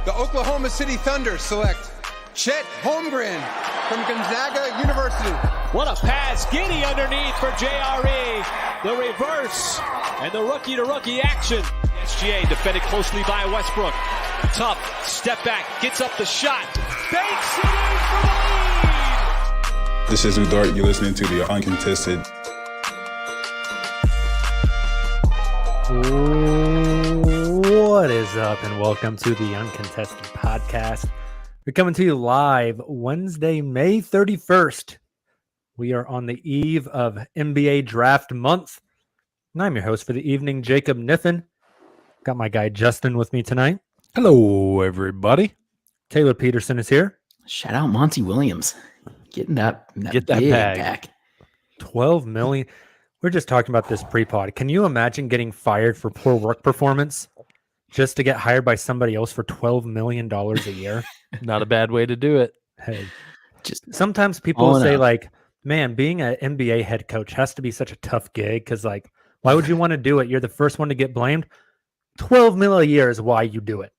The Oklahoma City Thunder select Chet Holmgren from Gonzaga University. What a pass. Giddy underneath for JRE. The reverse and the rookie-to-rookie action. SGA defended closely by Westbrook. Tough. Step back. Gets up the shot. Banks it in for the lead. This is Udart. You're listening to the Uncontested. What is up, and welcome to the Uncontested podcast. We're coming to you live Wednesday, May 31st. We are on the eve of NBA draft month. And I'm your host for the evening, Jacob Niffen. Got my guy Justin with me tonight. Hello, everybody. Tayler Peterson is here. Shout out Monty Williams. Getting that Get that big bag. back. 12 million. We're just talking about this pre-pod. Can you imagine getting fired for poor work performance just to get hired by somebody else for $12 million a year? Not a bad way to do it. Hey, Just sometimes people own say up. like, man, being an NBA head coach has to be such a tough gig because like, why would you want to do it? You're the first one to get blamed. 12 mil a year is why you do it.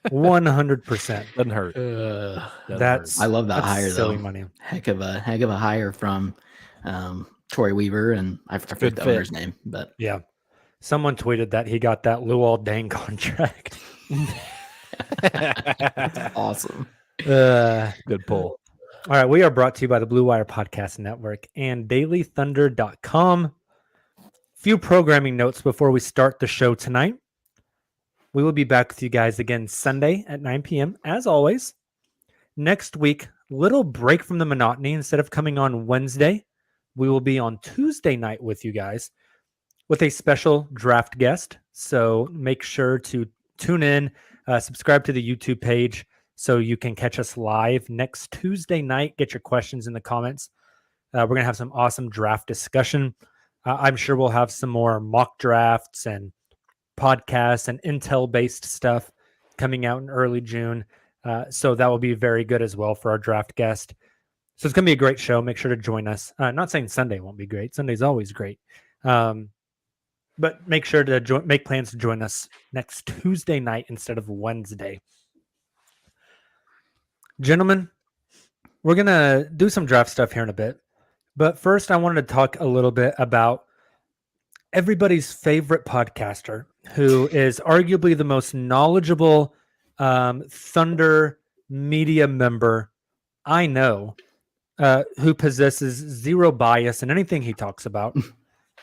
100%. Doesn't hurt. That's I love that that's hire silly though. money. Heck of a hire from Troy Weaver, and I forget Good the fit. owner's name, but Yeah. Someone tweeted that he got that Luol Deng contract. that's awesome. Good pull. All right, we are brought to you by the Blue Wire Podcast Network and dailythunder.com. Few programming notes before we start the show tonight. We will be back with you guys again Sunday at 9 p.m. as always. Next week, little break from the monotony. Instead of coming on Wednesday, we will be on Tuesday night with you guys with a special draft guest. So make sure to tune in, subscribe to the YouTube page so you can catch us live next Tuesday night. Get your questions in the comments. We're going to have some awesome draft discussion. I'm sure we'll have some more mock drafts and podcasts and intel-based stuff coming out in early June. So that will be very good as well for our draft guest. So it's going to be a great show. Make sure to join us. Not saying Sunday won't be great. Sunday's always great. But make sure to make plans to join us next Tuesday night instead of Wednesday. Gentlemen, we're going to do some draft stuff here in a bit. But first, I wanted to talk a little bit about everybody's favorite podcaster, who is arguably the most knowledgeable Thunder media member I know, who possesses zero bias in anything he talks about.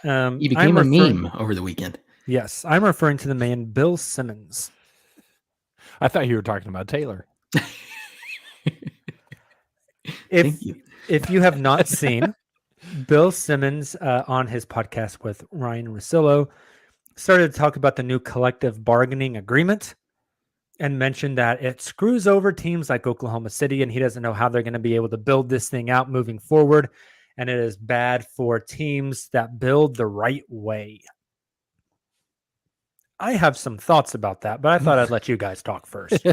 He became a meme over the weekend. Yes, I'm referring to the man Bill Simmons. I thought you were talking about Tayler. Thank you. If you have not seen Bill Simmons on his podcast with Ryan Russillo, started to talk about the new collective bargaining agreement and mentioned that it screws over teams like Oklahoma City, and he doesn't know how they're going to be able to build this thing out moving forward. And it is bad for teams that build the right way. I have some thoughts about that, but I thought I'd let you guys talk first.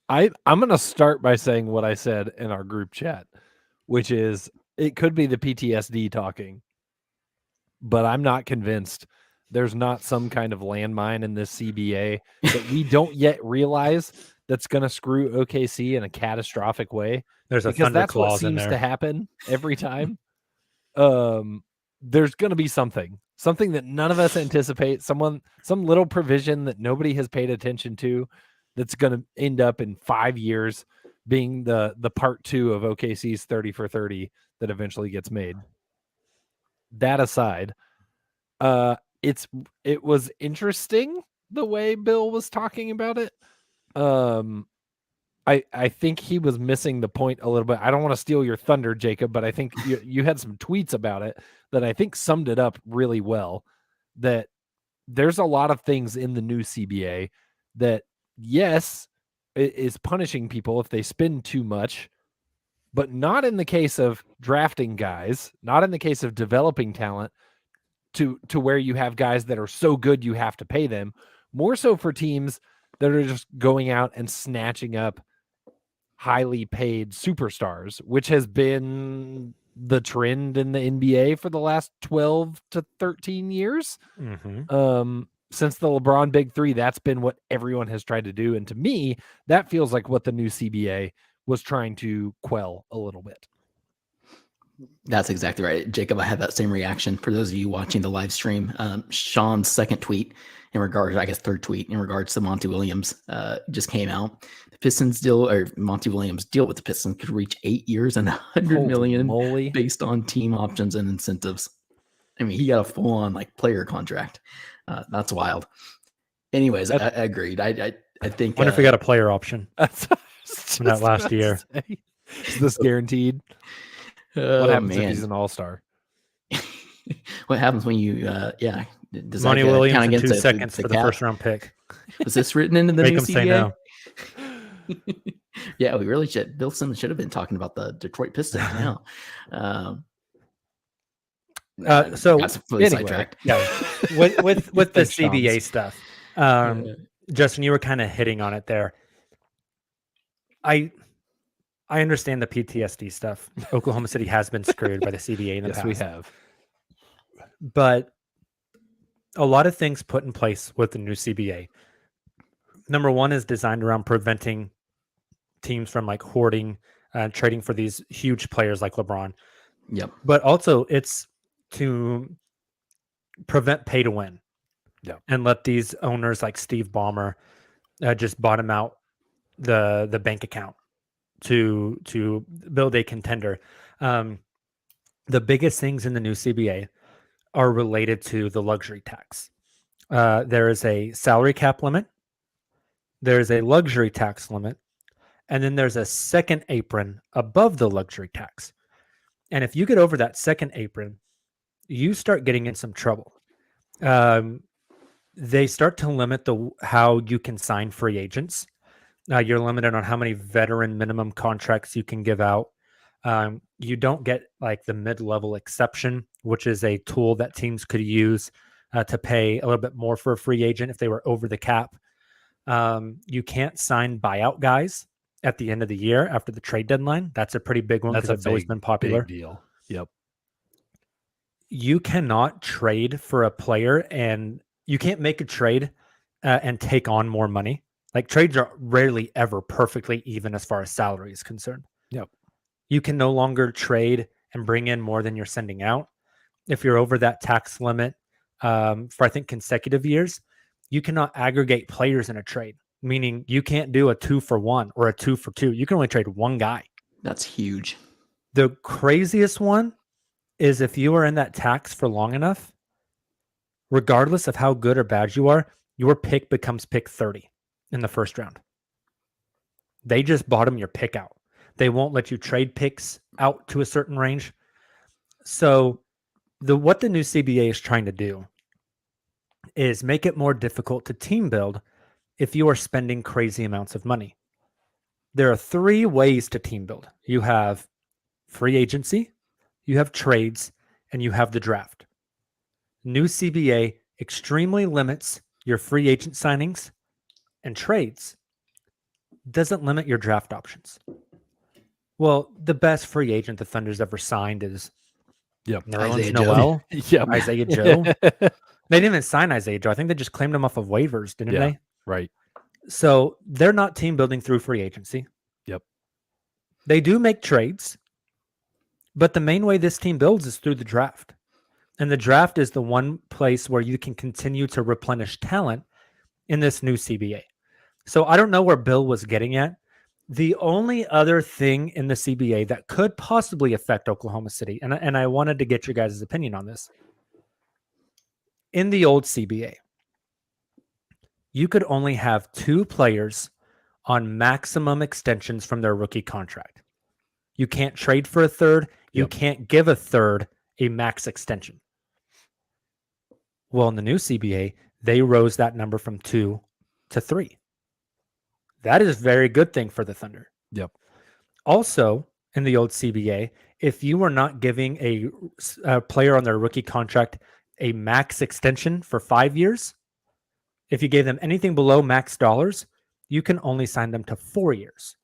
I'm going to start by saying what I said in our group chat, which is it could be the PTSD talking, but I'm not convinced there's not some kind of landmine in this CBA that we don't yet realize that's going to screw OKC in a catastrophic way. There's a because thunder that's what clause in seems there. to happen every time. There's going to be something that none of us anticipate, some little provision that nobody has paid attention to that's going to end up in 5 years being the part 2 of OKC's 30 for 30 that eventually gets made. That aside, it was interesting the way Bill was talking about it. I think he was missing the point a little bit. I don't want to steal your thunder, Jacob, but I think you had some tweets about it that I think summed it up really well, that there's a lot of things in the new CBA that, yes, it is punishing people if they spend too much, but not in the case of drafting guys, not in the case of developing talent to where you have guys that are so good you have to pay them, more so for teams that are just going out and snatching up highly paid superstars, which has been the trend in the NBA for the last 12 to 13 years. Mm-hmm. since the LeBron Big Three, that's been what everyone has tried to do. And to me, that feels like what the new CBA was trying to quell a little bit. That's exactly right, Jacob. I had that same reaction. For those of you watching the live stream, Sean's second tweet in regards, I guess third tweet in regards to Monty Williams, just came out. The Pistons deal, or Monty Williams deal with the Pistons, could reach 8 years and $100 million moly. based on team options and incentives. I mean, he got a full-on like player contract. That's wild. Anyways, I agreed. I think. Wonder if we got a player option from that last year. Is this guaranteed? What happens if he's an all-star? What happens when you, does Monty that Williams count in against 2 the seconds for the cap? first round pick. Was this written into the Make new him say no. CBA? Yeah, we really should. Bill Simmons should have been talking about the Detroit Pistons now. So got completely anyway, sidetracked. yeah, with the Thanks, CBA Shams. stuff, Justin, you were kind of hitting on it there. I understand the PTSD stuff. Oklahoma City has been screwed by the CBA in the past. Yes, we have. But a lot of things put in place with the new CBA. Number one is designed around preventing teams from like hoarding, trading for these huge players like LeBron. Yep. But also it's to prevent pay to win. Yeah. And let these owners like Steve Ballmer just bottom out the bank account to build a contender. The biggest things in the new CBA are related to the luxury tax. There is a salary cap limit. There's a luxury tax limit. And then there's a second apron above the luxury tax. And if you get over that second apron, you start getting in some trouble. They start to limit how you can sign free agents. You're limited on how many veteran minimum contracts you can give out. You don't get like the mid-level exception, which is a tool that teams could use to pay a little bit more for a free agent if they were over the cap. You can't sign buyout guys at the end of the year after the trade deadline. That's a pretty big one because it's always been popular. Big deal. Yep. You cannot trade for a player, and you can't make a trade and take on more money. Like trades are rarely ever perfectly even as far as salary is concerned. Yep. You can no longer trade and bring in more than you're sending out. If you're over that tax limit for, I think, consecutive years, you cannot aggregate players in a trade, meaning you can't do a 2-for-1 or a 2-for-2. You can only trade one guy. That's huge. The craziest one is if you are in that tax for long enough, regardless of how good or bad you are, your pick becomes pick 30 in the first round. They just bottom your pick out. They won't let you trade picks out to a certain range. So what the new CBA is trying to do is make it more difficult to team build if you are spending crazy amounts of money. There are 3 ways to team build. You have free agency, you have trades, and you have the draft. New CBA extremely limits your free agent signings and trades. Doesn't limit your draft options. Well, the best free agent the Thunder's ever signed is Nerlens Isaiah Noel, Yep. Isaiah Joe. They didn't even sign Isaiah Joe. I think they just claimed him off of waivers, didn't they? Right. So they're not team building through free agency. Yep. They do make trades, but the main way this team builds is through the draft. And the draft is the one place where you can continue to replenish talent in this new CBA. So I don't know where Bill was getting at. The only other thing in the CBA that could possibly affect Oklahoma City, and I wanted to get your guys' opinion on this. In the old CBA, you could only have 2 players on maximum extensions from their rookie contract. You can't trade for a third. You can't give a third a max extension. Well, in the new CBA, they rose that number from 2 to 3. That is a very good thing for the Thunder. Yep. Also, in the old CBA, if you were not giving a player on their rookie contract a max extension for 5 years, if you gave them anything below max dollars, you can only sign them to 4 years.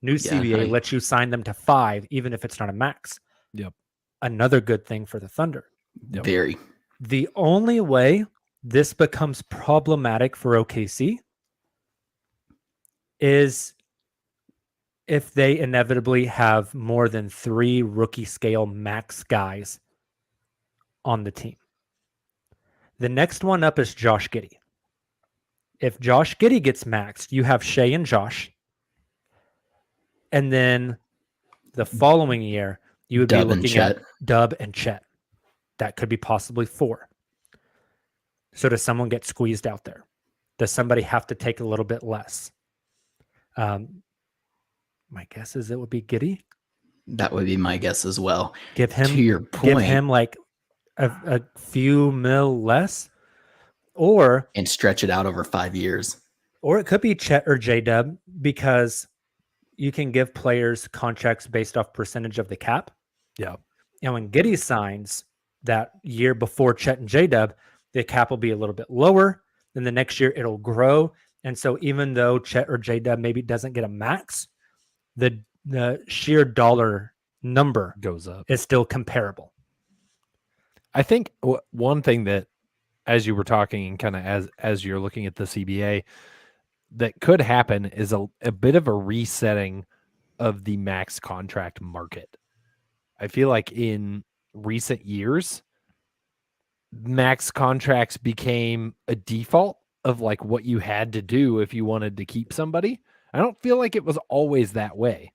New CBA lets you sign them to 5, even if it's not a max. Yep. Another good thing for the Thunder. Yep. Very. The only way this becomes problematic for OKC is if they inevitably have more than 3 rookie scale max guys on the team. The next one up is Josh Giddey. If Josh Giddey gets maxed, you have Shea and Josh. And then the following year, you would Dub be and looking Chet. at Dub and Chet. That could be possibly 4. So does someone get squeezed out there? Does somebody have to take a little bit less? My guess is it would be Giddey. That would be my guess as well. Give him, to your point, give him like a few mil less, or and stretch it out over 5 years. Or it could be Chet or J-Dub, because you can give players contracts based off percentage of the cap. Yeah. And when Giddey signs that year before Chet and J-Dub, the cap will be a little bit lower. Then the next year it'll grow. And so even though Chet or J-Dub maybe doesn't get a max, the sheer dollar number Goes up. is still comparable. I think one thing that, as you were talking and kind of as you're looking at the CBA, that could happen is a bit of a resetting of the max contract market. I feel like in recent years, max contracts became a default of like what you had to do if you wanted to keep somebody. I don't feel like it was always that way,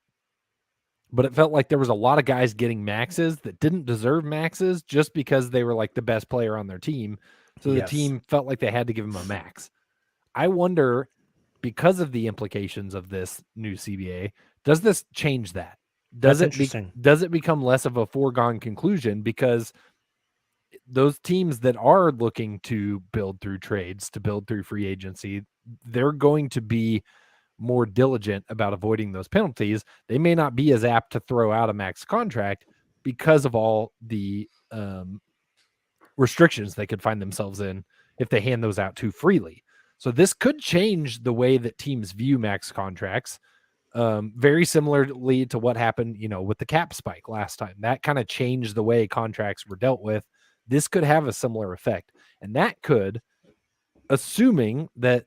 but it felt like there was a lot of guys getting maxes that didn't deserve maxes just because they were like the best player on their team. So the team felt like they had to give him a max. I wonder, because of the implications of this new CBA, does this change that? Does it become less of a foregone conclusion, because those teams that are looking to build through trades, to build through free agency, they're going to be more diligent about avoiding those penalties. They may not be as apt to throw out a max contract because of all the restrictions they could find themselves in if they hand those out too freely. So this could change the way that teams view max contracts, very similarly to what happened, with the cap spike last time. That kind of changed the way contracts were dealt with. This could have a similar effect, and that could, assuming that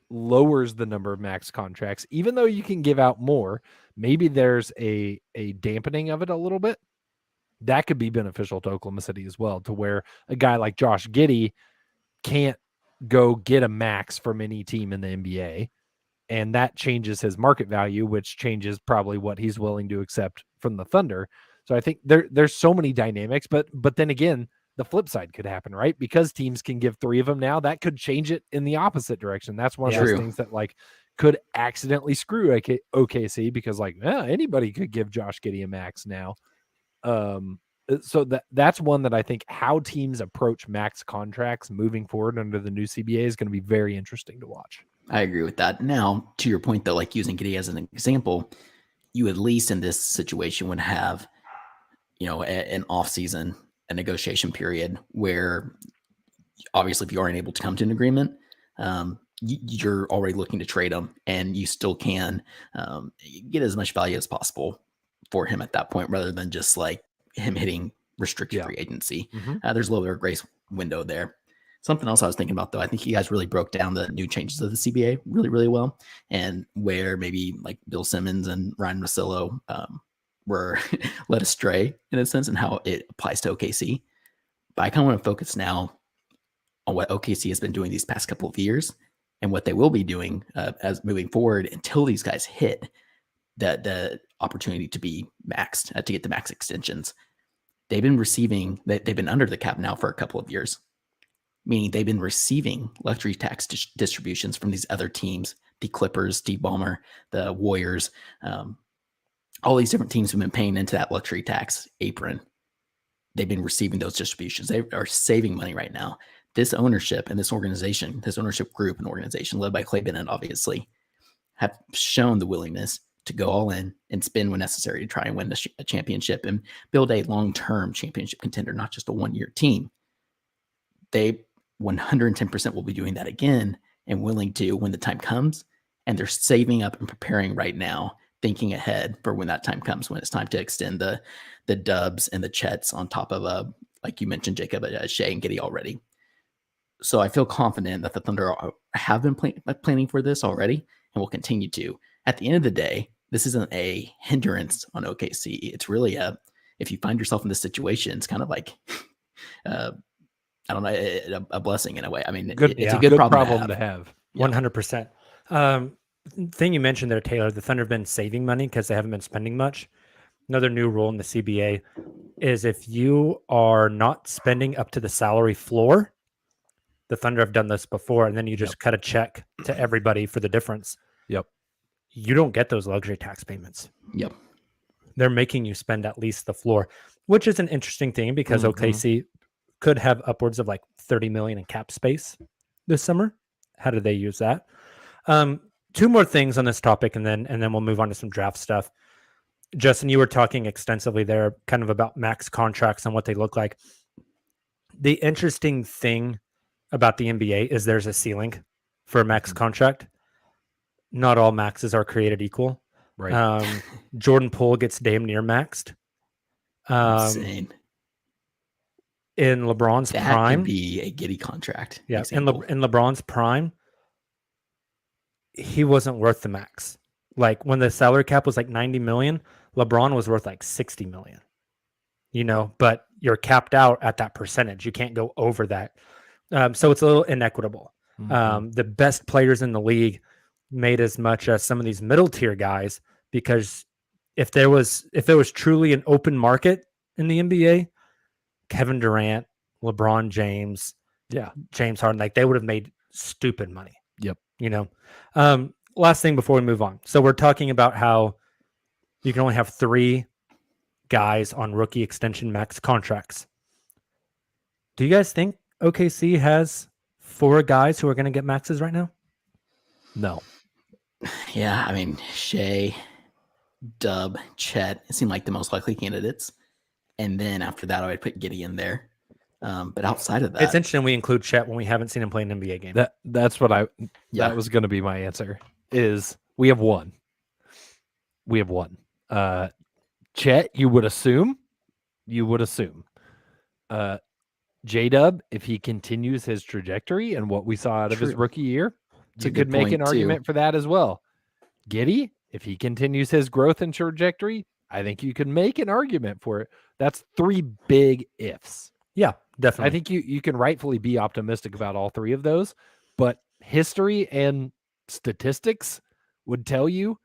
lowers the number of max contracts, even though you can give out more, maybe there's a dampening of it a little bit. That could be beneficial to Oklahoma City as well, to where a guy like Josh Giddey can't go get a max from any team in the NBA, and that changes his market value, which changes probably what he's willing to accept from the Thunder. So I think there's so many dynamics, but then again, the flip side could happen, right? Because teams can give 3 of them now, that could change it in the opposite direction. That's one of those things that like could accidentally screw OKC, because like anybody could give Josh Giddey a max now. So that's one that I think how teams approach max contracts moving forward under the new CBA is going to be very interesting to watch. I agree with that. Now, to your point though, like using Giddey as an example, you at least in this situation would have, an off season, a negotiation period where obviously if you aren't able to come to an agreement, you're already looking to trade him, and you still can get as much value as possible for him at that point, rather than just like him hitting restricted free agency. There's a little bit of a grace window there. Something else I was thinking about, though, I think you guys really broke down the new changes of the CBA really, really well, and where maybe like Bill Simmons and Ryan Russillo were led astray in a sense, and how it applies to OKC. But I kind of want to focus now on what OKC has been doing these past couple of years, and what they will be doing as moving forward until these guys hit the opportunity to be maxed, to get the max extensions. They've been under the cap now for a couple of years, meaning they've been receiving luxury tax distributions from these other teams, the Clippers, Steve Ballmer, the Warriors, all these different teams have been paying into that luxury tax apron. They've been receiving those distributions. They are saving money right now. This ownership and this organization, this ownership group and organization led by Clay Bennett, obviously, have shown the willingness to go all in and spend when necessary to try and win a championship and build a long-term championship contender, not just a one-year team. They 110% will be doing that again, and willing to when the time comes. And they're saving up and preparing right now, thinking ahead for when that time comes, when it's time to extend the Dubs and the Chets on top of like you mentioned, Jacob, Shea and Giddey already. So I feel confident that the Thunder have been planning for this already and will continue to. At the end of the day, this isn't a hindrance on OKC. It's really if you find yourself in this situation, it's kind of like, I don't know, a blessing in a way. I mean, it's a good problem to have. 100%. Thing you mentioned there, Taylor, the Thunder have been saving money because they haven't been spending much. Another new rule in the CBA is if you are not spending up to the salary floor, the Thunder have done this before, and then you just cut a check to everybody for the difference. Yep. You don't get those luxury tax payments. Yep. They're making you spend at least the floor, which is an interesting thing because OKC could have upwards of like 30 million in cap space this summer. How do they use that? Two more things on this topic, and then we'll move on to some draft stuff. Justin, you were talking extensively there kind of about max contracts and what they look like. The interesting thing about the NBA is there's a ceiling for a max contract. Not all maxes are created equal. Right. Jordan Poole gets damn near maxed. Insane. In LeBron's prime, could be a giddy contract. Yeah, in LeBron's prime, he wasn't worth the max. Like when the salary cap was like 90 million, LeBron was worth like 60 million. But you're capped out at that percentage. You can't go over that. So it's a little inequitable. The best players in the league made as much as some of these middle tier guys, because if there was truly an open market in the NBA, Kevin Durant, LeBron James, James Harden, like they would have made stupid money. Yep. Last thing before we move on. So we're talking about how you can only have 3 guys on rookie extension max contracts. Do you guys think OKC has 4 guys who are going to get maxes right now? No. Yeah, I mean, Shea, Dub, Chet, it seemed like the most likely candidates. And then after that, I would put Giddey in there. But outside of that, it's interesting we include Chet when we haven't seen him play an NBA game. That's what that was going to be my answer. Is we have one. Chet, you would assume. J-Dub, if he continues his trajectory and what we saw out of his rookie year, you could make an argument for that as well. Giddey, if he continues his growth and trajectory, I think you could make an argument for it. That's 3 big ifs. Yeah, definitely. I think you can rightfully be optimistic about all 3 of those, but history and statistics would tell you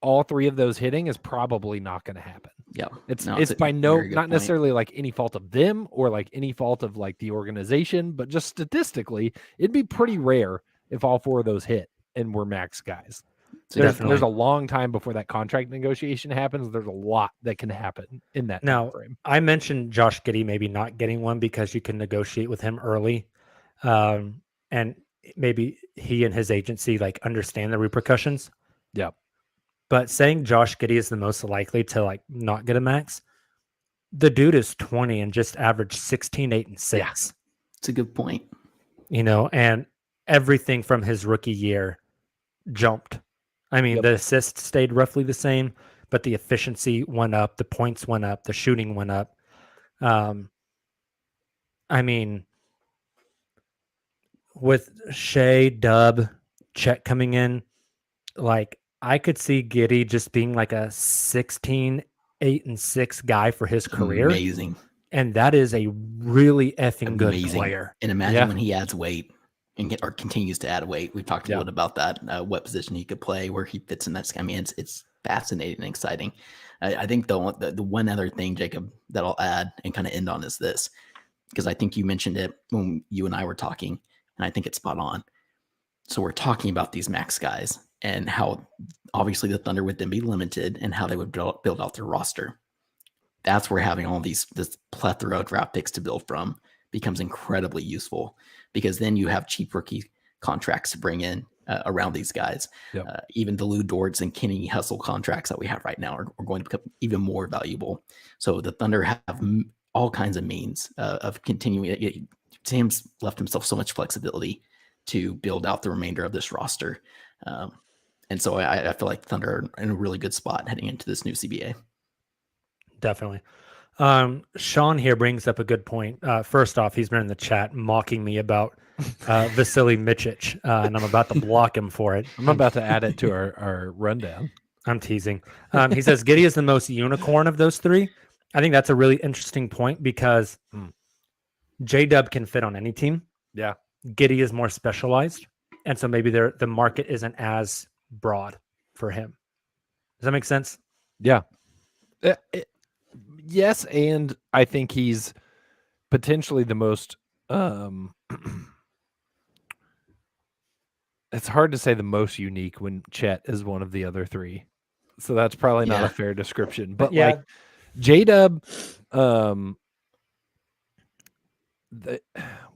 all 3 of those hitting is probably not going to happen. Yeah. It's by not necessarily like any fault of them or like any fault of like the organization, but just statistically, it'd be pretty rare if all 4 of those hit and we're max guys. There's a long time before that contract negotiation happens. There's a lot that can happen in that time frame. I mentioned Josh Giddey maybe not getting one because you can negotiate with him early. And maybe he and his agency like understand the repercussions. Yeah. But saying Josh Giddey is the most likely to like not get a max, the dude is 20 and just averaged 16, 8, and 6. Yeah. It's a good point. And everything from his rookie year jumped. I mean, the assists stayed roughly the same, but the efficiency went up, the points went up, the shooting went up. I mean, with Shea, Dub, Chet coming in, like I could see Giddey just being like a 16, 8, and 6 guy for his career. Amazing. And that is a really effing good player. And imagine when he adds weight or continues to add weight. We've talked a little about that, what position he could play, where he fits in that. I mean, it's fascinating and exciting. I think the one other thing, Jacob, that I'll add and kind of end on is this, because I think you mentioned it when you and I were talking, and I think it's spot on. So we're talking about these max guys and how obviously the Thunder would then be limited and how they would build out their roster. That's where having all this plethora of draft picks to build from becomes incredibly useful, because then you have cheap rookie contracts to bring in around these guys. Yep. Even the Lou Dorts and Kenny Hustle contracts that we have right now are going to become even more valuable. So the Thunder have all kinds of means of continuing. Sam's left himself so much flexibility to build out the remainder of this roster. And so I feel like the Thunder are in a really good spot heading into this new CBA. Definitely. Sean here brings up a good point. First off, he's been in the chat mocking me about Vasily Mičić, and I'm about to block him for it. I'm about to add it to our rundown. I'm teasing. He says Giddey is the most unicorn of those three. I think that's a really interesting point because J-Dub can fit on any team. Yeah. Giddey is more specialized, and so maybe the market isn't as broad for him. Does that make sense? Yeah. Yes, and I think he's potentially the most it's hard to say the most unique when Chet is one of the other three. So that's probably not a fair description. But like J-Dub,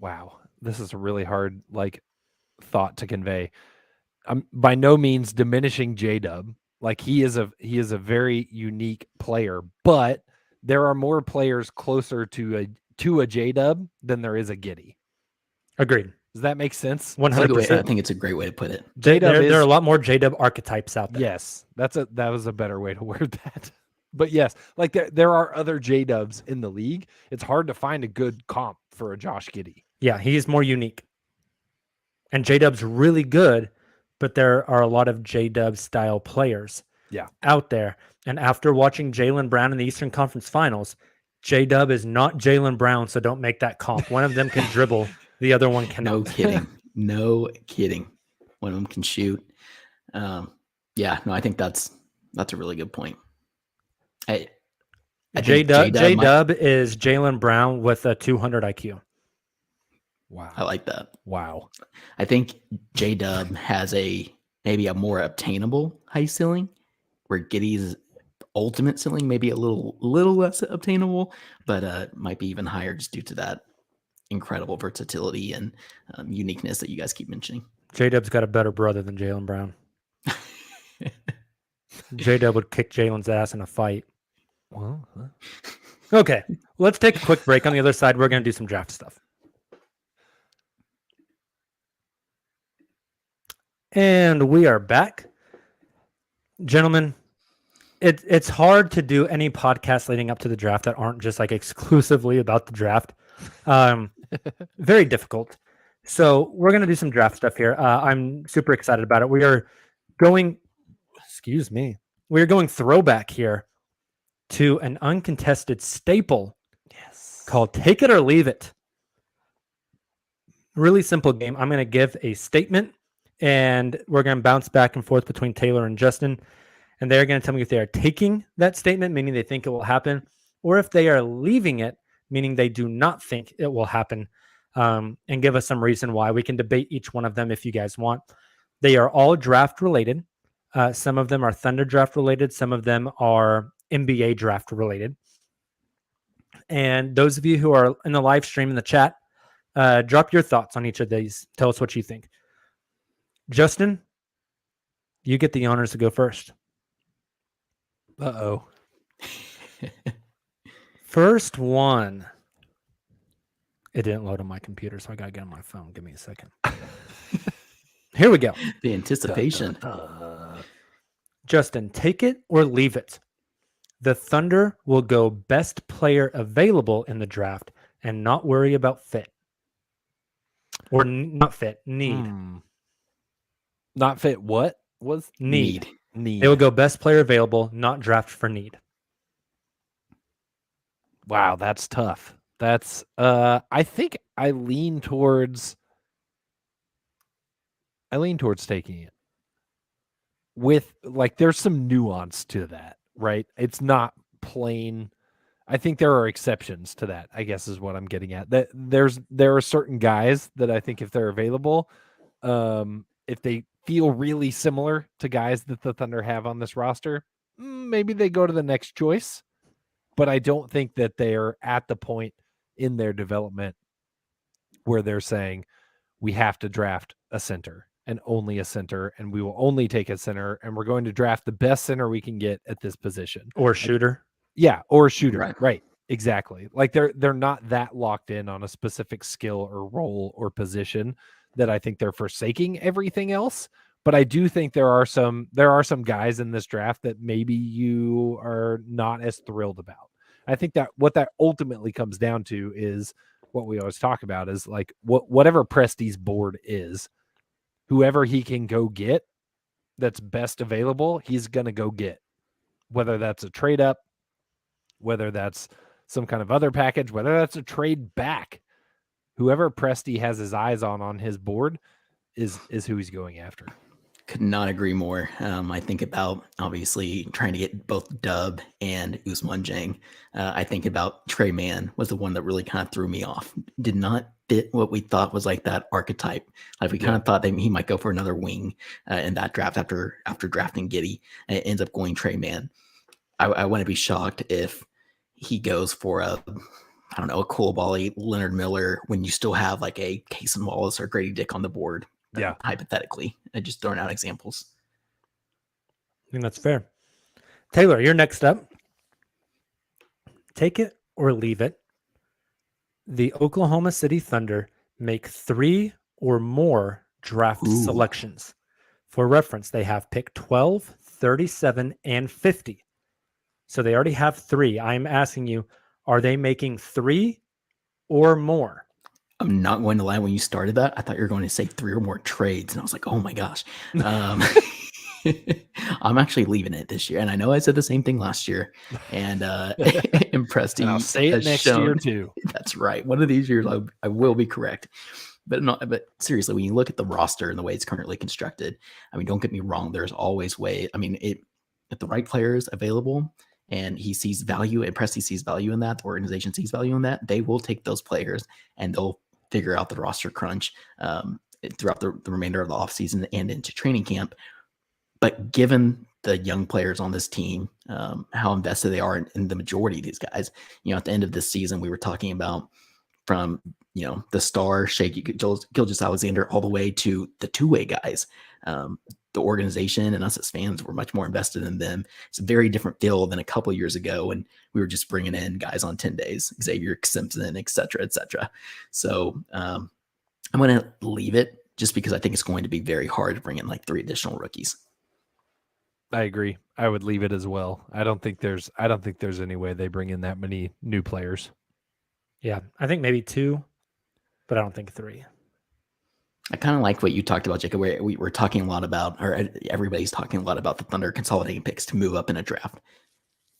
wow, this is a really hard thought to convey. I'm by no means diminishing J-Dub. Like he is a very unique player, but there are more players closer to a J-Dub than there is a Giddey. Agreed. Does that make sense? 100%. I think it's a great way to put it. There are a lot more J-Dub archetypes out there. Yes, that was a better way to word that. But yes, like there are other J-Dubs in the league. It's hard to find a good comp for a Josh Giddey. Yeah, he's more unique. And J-Dub's really good, but there are a lot of J-Dub style players out there. And after watching Jaylen Brown in the Eastern Conference Finals, J-Dub is not Jaylen Brown, so don't make that comp. One of them can dribble, the other one cannot. No kidding. No kidding. One of them can shoot. I think that's a really good point. J-Dub is Jaylen Brown with a 200 IQ. Wow. I like that. Wow. I think J-Dub has maybe a more obtainable high ceiling, where Giddey's ultimate ceiling maybe a little less obtainable, but might be even higher just due to that incredible versatility and uniqueness that you guys keep mentioning. J-Dub's got a better brother than Jaylen Brown. J-Dub would kick Jalen's ass in a fight. Well, Okay, let's take a quick break. On the other side, we're going to do some draft stuff. And we are back. Gentlemen, it's hard to do any podcast leading up to the draft that aren't just exclusively about the draft. Very difficult. So we're going to do some draft stuff here. I'm super excited about it. We are going throwback here to an uncontested staple called Take It or Leave It. Really simple game. I'm going to give a statement, and we're going to bounce back and forth between Tayler and Justin. And they're going to tell me if they are taking that statement, meaning they think it will happen, or if they are leaving it, meaning they do not think it will happen, and give us some reason why. We can debate each one of them if you guys want. They are all draft related. Some of them are Thunder draft related. Some of them are NBA draft related. And those of you who are in the live stream in the chat, drop your thoughts on each of these. Tell us what you think. Justin, you get the honors to go first. Uh-oh. First one. It didn't load on my computer, so I got to get on my phone. Give me a second. Here we go. The anticipation. Justin, take it or leave it. The Thunder will go best player available in the draft and not worry about fit. Or not fit, need. Not fit what was? Need. Need. They will go best player available, not draft for need. Wow, that's tough. That's I think I lean towards taking it. With there's some nuance to that, right? It's not plain. I think there are exceptions to that, I guess is what I'm getting at. That there are certain guys that I think if they're available, if they feel really similar to guys that the Thunder have on this roster, maybe they go to the next choice. But I don't think that they're at the point in their development where they're saying we have to draft a center and only a center, and we will only take a center, and we're going to draft the best center we can get at this position. Or shooter. Or shooter. Right. Exactly. They're not that locked in on a specific skill or role or position that I think they're forsaking everything else. But I do think there are some guys in this draft that maybe you are not as thrilled about. I think that what that ultimately comes down to is what we always talk about is like whatever Presti's board is, whoever he can go get that's best available, he's going to go get, whether that's a trade up, whether that's some kind of other package, whether that's a trade back. Whoever Presti has his eyes on his board is who he's going after. Could not agree more. I think about obviously trying to get both Dub and Usman Jang. I think about Trey Mann was the one that really kind of threw me off. Did not fit what we thought was like that archetype. Like we kind of thought that he might go for another wing in that draft after drafting Giddey. And it ends up going Trey Mann. I want to be shocked if he goes for a Coulibaly, Leonard Miller, when you still have like a Cason Wallace or Grady Dick on the board. Yeah. Hypothetically, I just throwing out examples. I think that's fair. Tayler, you're next up. Take it or leave it. The Oklahoma City Thunder make 3 or more draft selections. For reference, they have pick 12, 37, and 50. So they already have 3. I'm asking you, are they making 3 or more? I'm not going to lie. When you started that, I thought you were going to say 3 or more trades. And I was like, oh my gosh. I'm actually leaving it this year. And I know I said the same thing last year. And impressed. I'll say it next year too. That's right. One of these years I will be correct. But seriously, when you look at the roster and the way it's currently constructed, I mean, don't get me wrong. There's always way. I mean, if the right player is available and he sees value and Presti sees value in that, the organization sees value in that, they will take those players and they'll figure out the roster crunch throughout the remainder of the offseason and into training camp. But given the young players on this team, how invested they are in the majority of these guys, at the end of this season, we were talking about from, the star Shea Gilgeous-Alexander all the way to the two-way guys. The organization and us as fans were much more invested in them. It's a very different feel than a couple of years ago when we were just bringing in guys on 10 days, Xavier Simpson, et cetera, et cetera. So I'm going to leave it just because I think it's going to be very hard to bring in like 3 additional rookies. I agree. I would leave it as well. I don't think there's any way they bring in that many new players. Yeah, I think maybe 2, but I don't think 3. I kind of like what you talked about, Jacob, where we were talking a lot about, or everybody's talking a lot about the Thunder consolidating picks to move up in a draft.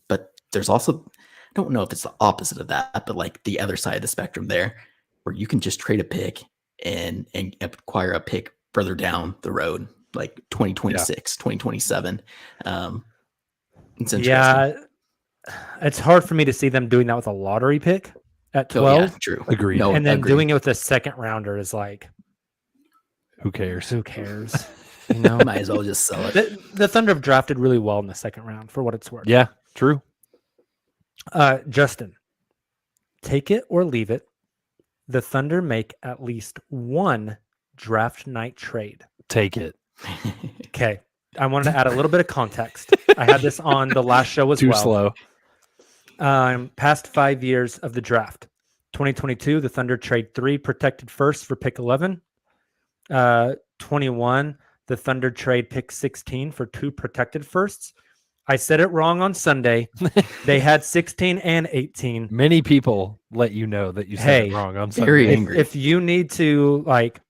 But there's also, I don't know if it's the opposite of that, but like the other side of the spectrum there, where you can just trade a pick and acquire a pick further down the road, like 2026, 2027. It's interesting. Yeah, it's hard for me to see them doing that with a lottery pick at 12. Oh, yeah, true. Agreed. No, and then agreed. doing it with a second rounder is like, who cares? Who cares? Might as well just sell it. The Thunder have drafted really well in the second round for what it's worth. Yeah, true. Justin, take it or leave it. The Thunder make at least 1 draft night trade. Take it. Okay. I wanted to add a little bit of context. I had this on the last show as Too well. slow. Past 5 years of the draft. 2022, the Thunder trade 3 protected firsts for pick 11. 21, the Thunder trade pick 16 for 2 protected firsts. I said it wrong on Sunday. They had 16 and 18. Many people let you know that you said it wrong on Sunday. Very angry. If you need to, like,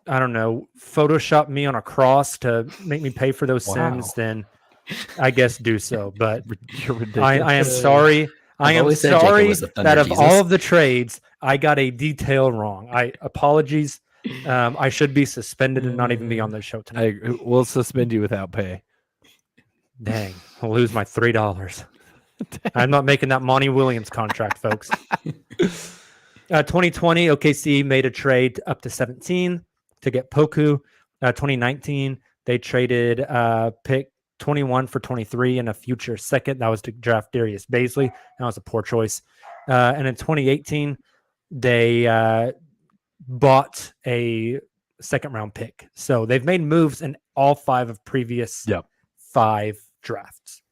I don't know, Photoshop me on a cross to make me pay for those sins, then I guess do so. But You're ridiculous. I am sorry. I am sorry that of all of the trades, I got a detail wrong. Apologies. I should be suspended and not even be on the show tonight. We'll suspend you without pay. Dang, I'll lose my $3. I'm not making that Monty Williams contract, folks. 2020, OKC made a trade up to 17 to get Poku. 2019, they traded pick 21 for 23 and a future second. That was to draft Darius Baisley. That was a poor choice. And in 2018, they bought a second round pick. So they've made moves in all 5 of previous 5 drafts.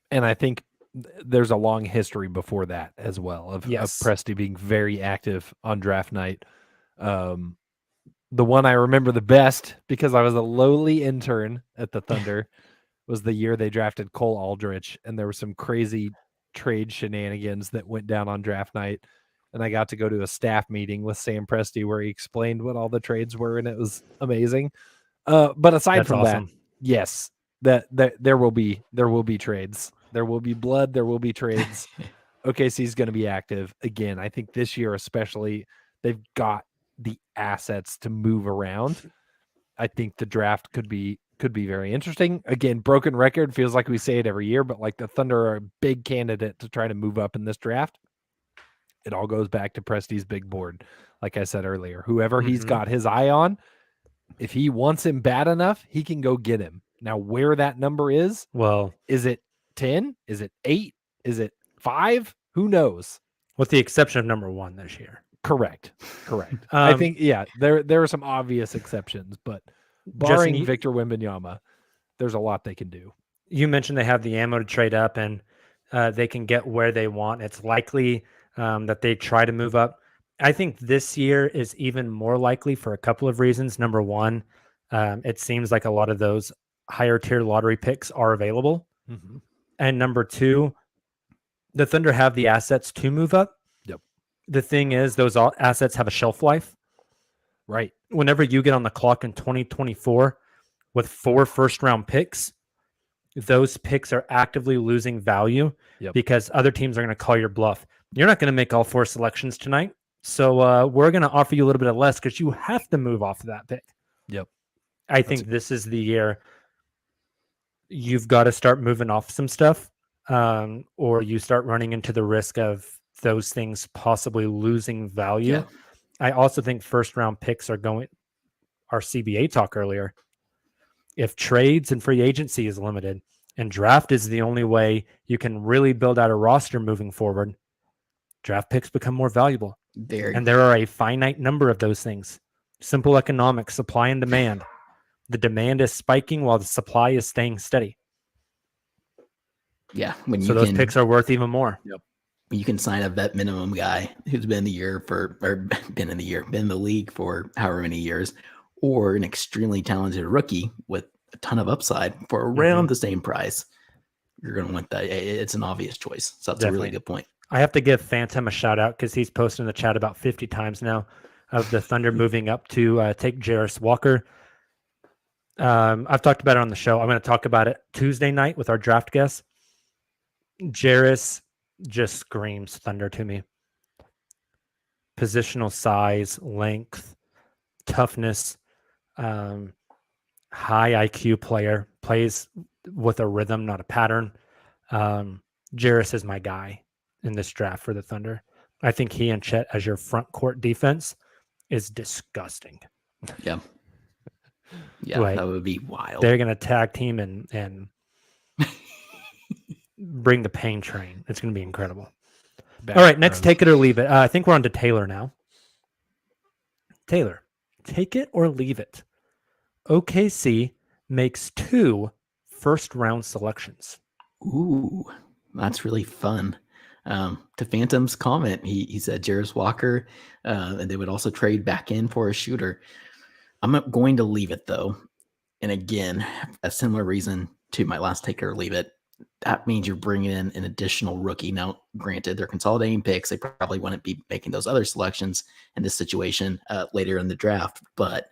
And I think there's a long history before that as well of Presti being very active on draft night. The one I remember the best, because I was a lowly intern at the Thunder, was the year they drafted Cole Aldrich, and there were some crazy trade shenanigans that went down on draft night. And I got to go to a staff meeting with Sam Presti where he explained what all the trades were, and it was amazing. But aside That's from awesome. that, yes, that there will be trades. There will be blood. There will be trades. OKC is going to be active again. I think this year especially, they've got the assets to move around. I think the draft could be very interesting. Again, broken record, feels like we say it every year, but like the Thunder are a big candidate to try to move up in this draft. It all goes back to Presti's big board. Like I said earlier, whoever he's got his eye on, if he wants him bad enough, he can go get him. Now, where that number is, Well, is it 10? Is it 8? Is it 5? Who knows? with the exception of number 1 this year. Correct. I think, yeah, there are some obvious exceptions, but barring Justin, Victor Wembanyama, there's a lot they can do. You mentioned they have the ammo to trade up, and they can get where they want. It's likely that they try to move up. I think this year is even more likely for a couple of reasons. Number one, it seems like a lot of those higher tier lottery picks are available. Mm-hmm. And number two, the Thunder have the assets to move up. Yep. The thing is, those assets have a shelf life. Right. Whenever you get on the clock in 2024 with 4 first-round picks, those picks are actively losing value because other teams are going to call your bluff. You're not going to make all 4 selections tonight, so we're going to offer you a little bit of less because you have to move off of that pick. Yep. I think this is the year you've got to start moving off some stuff, or you start running into the risk of those things possibly losing value. Yeah. I also think first-round picks are our CBA talk earlier. If trades and free agency is limited and draft is the only way you can really build out a roster moving forward, draft picks become more valuable. And there are a finite number of those things. Simple economics, supply and demand. The demand is spiking while the supply is staying steady. Yeah. So those picks are worth even more. Yep. You can sign a vet minimum guy who's been in the league for however many years, or an extremely talented rookie with a ton of upside for around the same price. You're going to want that. It's an obvious choice. So that's a really good point. I have to give Phantom a shout out because he's posted in the chat about 50 times now of the Thunder moving up to take Jarris Walker. I've talked about it on the show. I'm going to talk about it Tuesday night with our draft guests. Jarris just screams Thunder to me. Positional size, length, toughness, high IQ player, plays with a rhythm, not a pattern. Jarris is my guy in this draft for the Thunder. I think he and Chet as your front court defense is disgusting. Yeah. Yeah, Like, that would be wild. They're going to tag team and bring the pain train. It's going to be incredible. All right, next, take it or leave it. I think we're on to Tayler now. Tayler, take it or leave it. OKC makes 2 first-round selections. Ooh, that's really fun. To Phantom's comment, he said Jarris Walker, and they would also trade back in for a shooter. I'm not going to leave it, though. And again, a similar reason to my last take it or leave it. That means you're bringing in an additional rookie. Now, granted, they're consolidating picks. They probably wouldn't be making those other selections in this situation later in the draft, but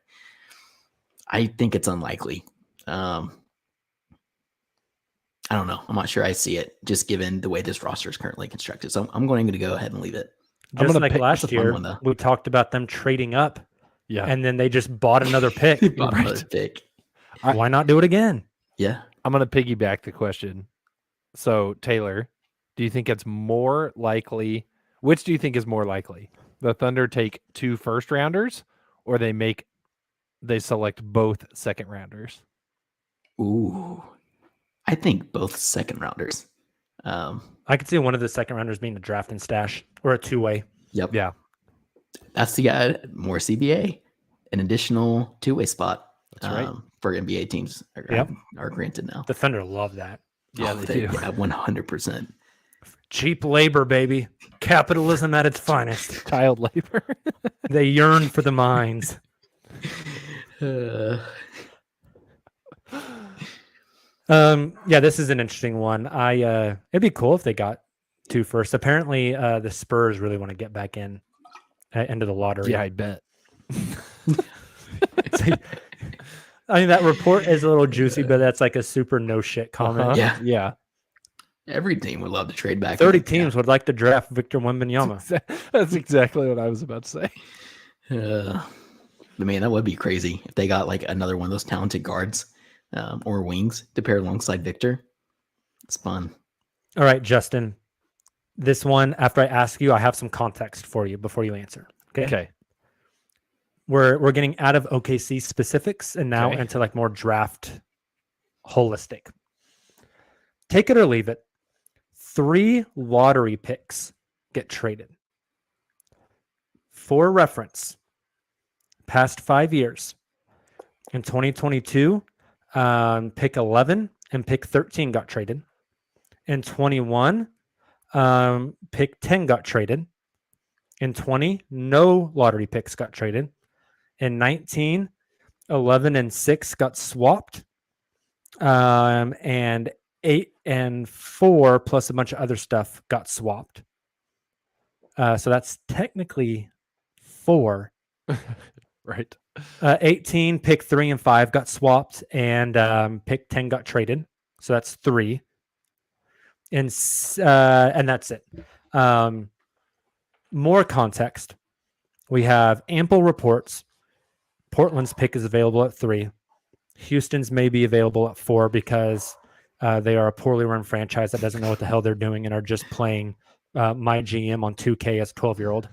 I think it's unlikely. I don't know. I'm not sure I see it, just given the way this roster is currently constructed. So I'm going to go ahead and leave it. Just like last year, we talked about them trading up, and then they just bought another pick. Why not do it again? Yeah. I'm going to piggyback the question. So, Tayler, do you think it's more likely? Which do you think is more likely? The Thunder take 2 first-rounders, or they select both second-rounders? Ooh. I think both second-rounders. I could see one of the second-rounders being a draft and stash or a two-way. Yep. Yeah. That's the guy. More CBA, an additional two-way spot. That's right. For NBA teams are granted now. The Thunder love that. Yeah, they do. Yeah, 100%. Cheap labor, baby. Capitalism at its finest. Child labor. They yearn for the mines. Yeah, This is an interesting one. It'd be cool if they got 2 firsts. Apparently, the Spurs really want to get back into the lottery. Yeah, I bet. I mean, that report is a little juicy, but that's like a super no shit comment. Yeah. Yeah. Every team would love to trade back. 30 in. teams would like to draft Victor Wembanyama. That's exactly what I was about to say. But man, that would be crazy if they got like another one of those talented guards or wings to pair alongside Victor. It's fun. All right, Justin. This one, after I ask you, I have some context for you before you answer. Okay. We're getting out of OKC specifics and now Okay. into like more draft holistic. Take it or leave it. 3 lottery picks get traded. For reference, past 5 years. In 2022, pick 11 and pick 13 got traded. In 21, pick 10 got traded. In 20, no lottery picks got traded. In 19, 11 and 6 got swapped. And 8 and 4 plus a bunch of other stuff got swapped. So that's technically 4. Right. 18, pick 3 and 5 got swapped, and pick 10 got traded. So that's 3. And that's it. More context. We have ample reports. Portland's pick is available at 3. Houston's may be available at 4 because they are a poorly run franchise that doesn't know what the hell they're doing and are just playing my GM on 2K as a 12-year-old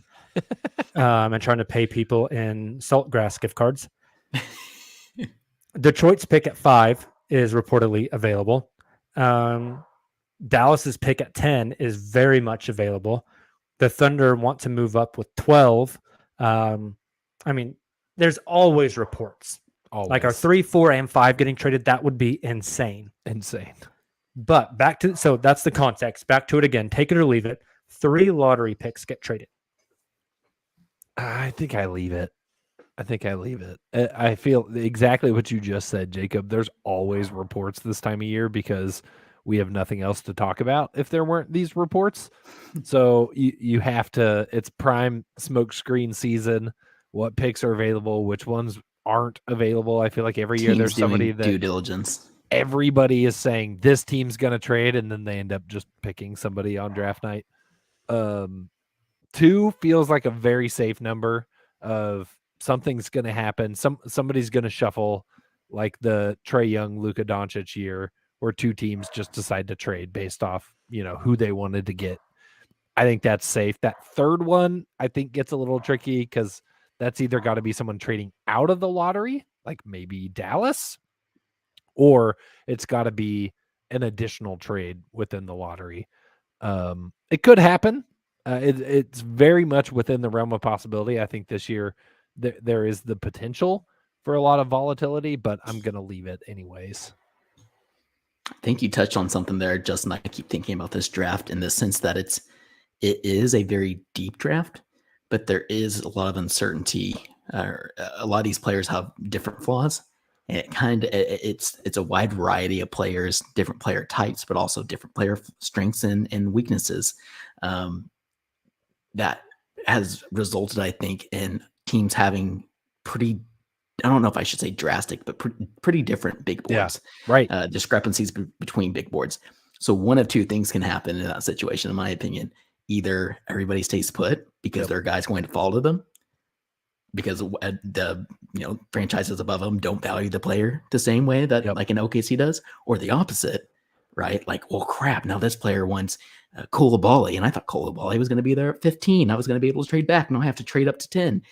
and trying to pay people in Saltgrass gift cards. Detroit's pick at 5 is reportedly available. Dallas's pick at 10 is very much available. The Thunder want to move up with 12. I mean, there's always reports. Always. Like our 3, 4, and 5 getting traded, that would be insane. Insane. But so that's the context. Back to it again. Take it or leave it. 3 lottery picks get traded. I think I leave it. I feel exactly what you just said, Jacob. There's always reports this time of year because we have nothing else to talk about if there weren't these reports. So you have to, it's prime smoke screen season. What picks are available, which ones aren't available. I feel like every year there's somebody that due diligence. Everybody is saying this team's going to trade, and then they end up just picking somebody on draft night. 2 feels like a very safe number of something's going to happen. Somebody's going to shuffle, like the Trae Young, Luka Doncic year, where 2 teams just decide to trade based off, who they wanted to get. I think that's safe. That 3rd one, I think, gets a little tricky because that's either got to be someone trading out of the lottery, like maybe Dallas, or it's got to be an additional trade within the lottery. It could happen. It's very much within the realm of possibility. I think this year there is the potential for a lot of volatility, but I'm going to leave it anyways. I think you touched on something there, Justin. I keep thinking about this draft in the sense that it is a very deep draft, but there is a lot of uncertainty. A lot of these players have different flaws, and it's a wide variety of players, different player types, but also different player strengths and weaknesses. That has resulted, I think, in teams having pretty, I don't know if I should say drastic, but pretty different big boards. Yeah, right. Discrepancies between big boards. So one of 2 things can happen in that situation, in my opinion. Either everybody stays put because their guy's going to fall to them because the franchises above them don't value the player the same way that like an OKC does, or the opposite, right? Like, well, crap, now this player wants Koulibaly, and I thought Koulibaly was going to be there at 15. I was going to be able to trade back. Now I have to trade up to 10.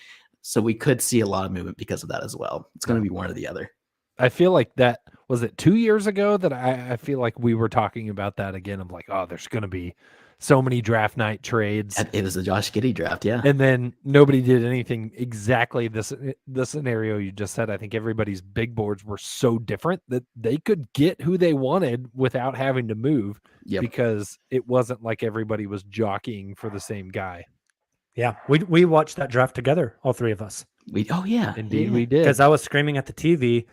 So we could see a lot of movement because of that as well. It's going to be one or the other. I feel like that was it 2 years ago that I feel like we were talking about that again. I'm like, oh, there's going to be so many draft night trades. It was the Josh Giddey draft, yeah. And then nobody did anything exactly the scenario you just said. I think everybody's big boards were so different that they could get who they wanted without having to move because it wasn't like everybody was jockeying for the same guy. Yeah, we watched that draft together, all 3 of us. Indeed, we did. Because I was screaming at the TV,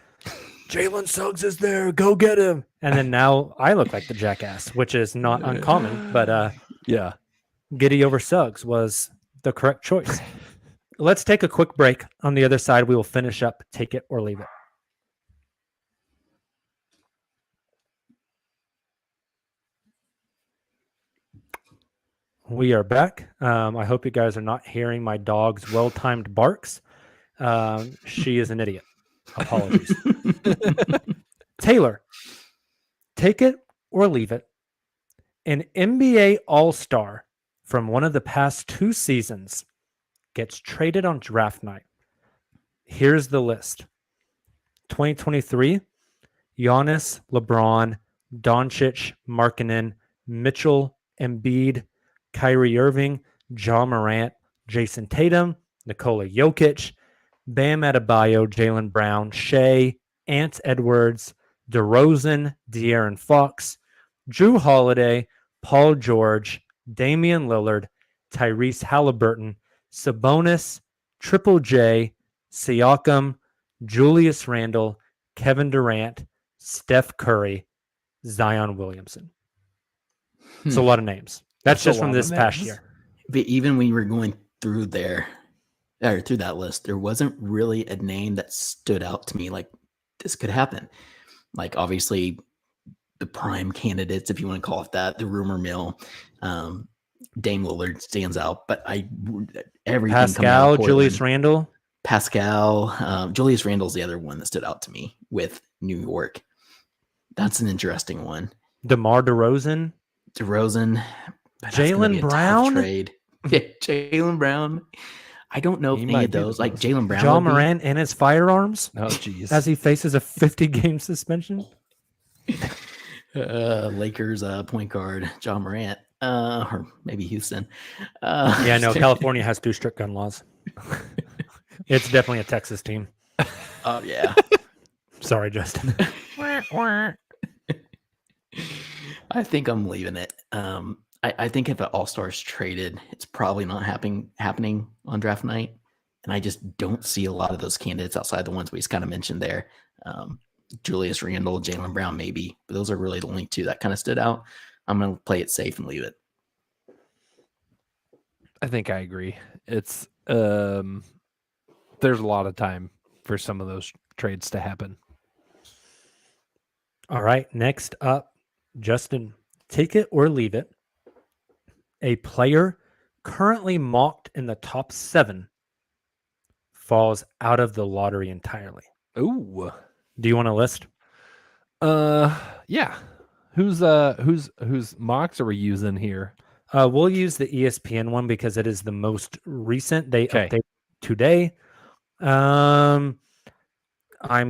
Jalen Suggs is there, go get him. And then now I look like the jackass, which is not uncommon, but Yeah. Giddy over Suggs was the correct choice. Let's take a quick break. On the other side, we will finish up Take It or Leave It. We are back. I hope you guys are not hearing my dog's well-timed barks. She is an idiot. Apologies. Tayler, take it or leave it. An NBA All-Star from one of the past 2 seasons gets traded on draft night. Here's the list. 2023, Giannis, LeBron, Doncic, Markkanen, Mitchell, Embiid, Kyrie Irving, John Morant, Jason Tatum, Nikola Jokic, Bam Adebayo, Jaylen Brown, Shea, Ant Edwards, DeRozan, De'Aaron Fox, Drew Holiday, Paul George, Damian Lillard, Tyrese Halliburton, Sabonis, Triple J, Siakam, Julius Randle, Kevin Durant, Steph Curry, Zion Williamson. It's a lot of names. That's just from this past year. But even when you were going through through that list, there wasn't really a name that stood out to me like this could happen. Like obviously the prime candidates, if you want to call it that, the rumor mill, Dame Lillard stands out, but everything Pascal, Julius Randle. Pascal, Julius Randle's the other one that stood out to me with New York. That's an interesting one. DeMar DeRozan. Jaylen Brown. Trade. Yeah, Jaylen Brown. I don't know if any of those, like Jaylen Brown. John Morant and his firearms. Oh, jeez. As he faces a 50-game suspension. Lakers point guard John Morant, or maybe Houston. Yeah, no, California has 2 strict gun laws. It's definitely a Texas team. Oh yeah. Sorry, Justin. I think I'm leaving it. I think if an All-Star is traded, it's probably not happening on draft night. And I just don't see a lot of those candidates outside the ones we just kind of mentioned there. Julius Randle, Jaylen Brown, maybe. But those are really the only 2 that kind of stood out. I'm going to play it safe and leave it. I think I agree. It's there's a lot of time for some of those trades to happen. All right, next up, Justin, take it or leave it. A player currently mocked in the top 7 falls out of the lottery entirely. Ooh. Do you want a list? Yeah. Whose mocks are we using here? We'll use the ESPN one because it is the most recent. They updated today. I'm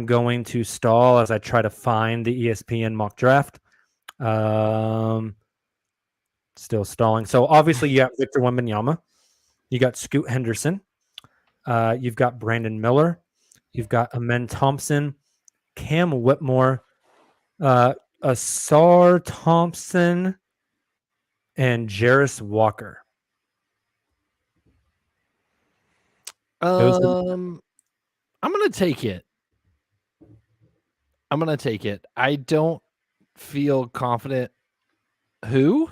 going to stall as I try to find the ESPN mock draft. Still stalling. So obviously you have Victor Wembanyama. You got Scoot Henderson. You've got Brandon Miller. You've got Amen Thompson, Cam Whitmore, Asar Thompson, and Jarris Walker. I'm gonna take it. I don't feel confident. Who?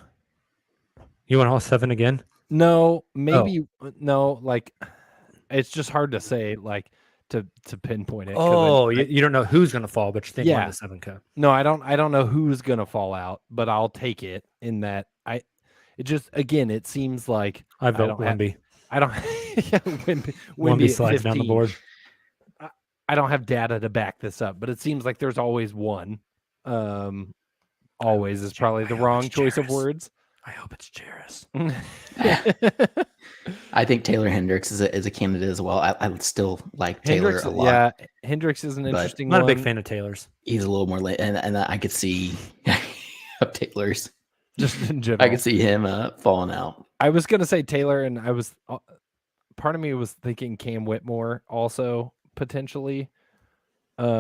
You want all 7 again? No, maybe no. Like, it's just hard to say. Like to pinpoint it. Oh, you don't know who's gonna fall, but you think one of the 7 could. No, I don't know who's gonna fall out, but I'll take it. In that, it just again, it seems like I vote Wemby. I don't. Wemby slides down the board. I don't have data to back this up, but it seems like there's always one. Always is probably the wrong choice of words. I hope it's Jarris. I think Taylor Hendricks is a candidate as well. I still like Taylor a lot. Yeah, Hendricks is an interesting one. I'm not a big fan of Taylor's. He's a little more late, and I could see Taylor's. Just in general. I could see him falling out. I was going to say Taylor, and I was part of me was thinking Cam Whitmore also potentially. But